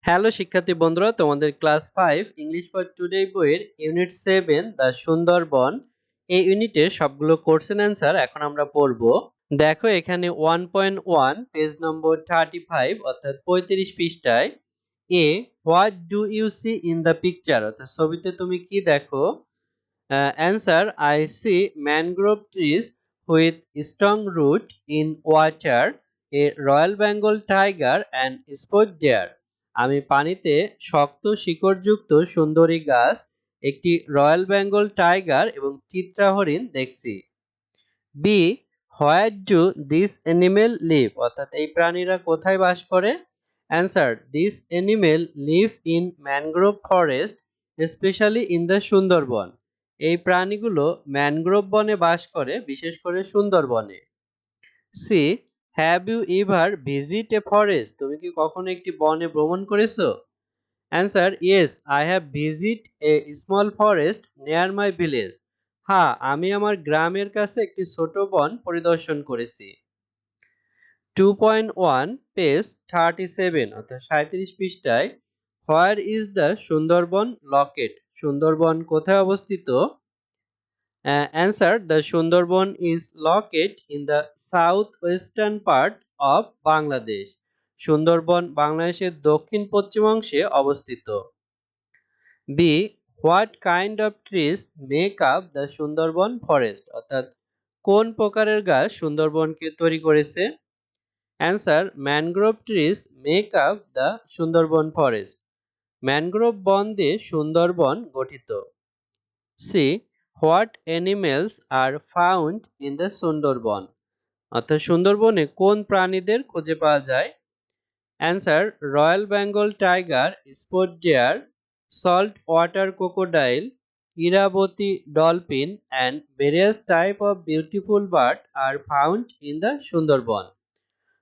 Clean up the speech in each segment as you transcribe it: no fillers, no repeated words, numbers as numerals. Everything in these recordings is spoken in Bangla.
হ্যালো শিক্ষার্থী বন্ধুরা, তোমাদের ক্লাস 5 ইংলিশ ফর টুডে বইয়ের ইউনিট 7 দ্য সুন্দরবন এই ইউনিটের সবগুলো কোশ্চেন অ্যান্সার এখন আমরা পড়ব। দেখো এখানে 1.1 পেজ নম্বর 35 অর্থাৎ 35 পৃষ্ঠায় এ what do you see in the picture অর্থাৎ ছবিতে তুমি কি দেখো। Answer I see mangrove trees with strong root in water, a royal Bengal tiger and spot deer. আমি পানিতে শক্ত শিকড়যুক্ত সুন্দরী গাছ, একটি রয়্যাল বেঙ্গল টাইগার এবং চিত্রা হরিণ দেখছি। B where do this animal live অর্থাৎ এই প্রাণীরা কোথায় বাস করে। Answer this animal live in mangrove forest specially in the Sundarban. এই প্রাণীগুলো ম্যানগ্রোভ বনে বাস করে, বিশেষ করে সুন্দরবনে। C have you ever visit a forest তুমি কি কখনো একটি বনে ভ্রমণ করেছো। Answer yes I have visit a small forest near my village. হ্যাঁ, আমি আমার গ্রামের কাছে একটি ছোট বন পরিদর্শন করেছি। 2.1 পেজ 37 অর্থাৎ 37 পৃষ্ঠায় where is the Sundarban locate Sundarban কোথায় অবস্থিত। Answer the Sundarban is locate in the south western part of Bangladesh. Sundarban বাংলাদেশের দক্ষিণ পশ্চিমাংশে অবস্থিত। B what kind of trees make up the Sundarban forest অর্থাৎ কোন প্রকারের গাছ সুন্দরবনকে তৈরি করেছে। Answer mangrove trees make up the Sundarban forest. Mangrove বন দিয়ে সুন্দরবন গঠিত। C what animals are found in the Sundarban অর্থাৎ সুন্দরবনে কোন প্রাণীদের খুঁজে পাওয়া যায়। Answer royal Bengal tiger, spot deer, salt water crocodile, Irrawaddy dolphin and various type of beautiful bird are found in the Sundarban.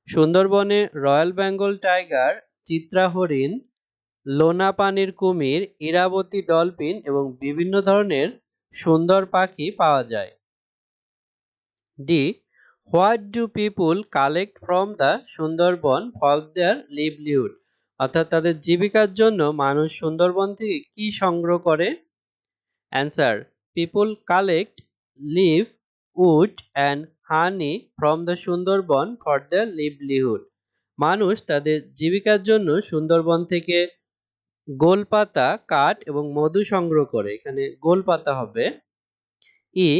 সুন্দরবনে রয়্যাল বেঙ্গল টাইগার, চিত্রা হরিণ, লোনা পানির কুমির, ইরাবতী ডলফিন এবং বিভিন্ন ধরনের সুন্দর পাখি পাওয়া যায়। D what do people collect from the Sundarban for their livelihood অর্থাৎ তাদের জীবিকার জন্য মানুষ সুন্দরবন থেকে কি সংগ্রহ করে। Answer people collect live wood and honey from the Sundarban for their livelihood. মানুষ তাদের জীবিকার জন্য সুন্দরবন থেকে গোলপাতা, কাঠ এবং মধু সংগ্রহ করে, এখানে গোলপাতা হবে। ই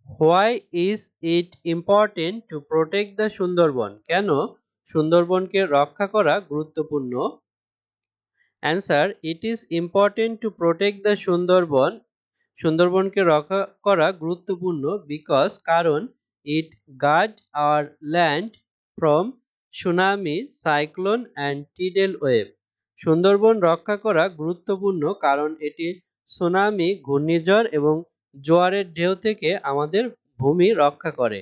why is it important to protect the Sundarban কেন সুন্দরবনকে রক্ষা করা গুরুত্বপূর্ণ। Answer it is important to protect the Sundarban সুন্দরবনকে রক্ষা করা গুরুত্বপূর্ণ বিকজ কারণ it guard our land from tsunami, cyclone and tidal wave. সুন্দরবন রক্ষা করা গুরুত্বপূর্ণ কারণ এটি সুনামি, ঘূর্ণিঝড় এবং জোয়ারের ঢেউ থেকে আমাদের ভূমি রক্ষা করে।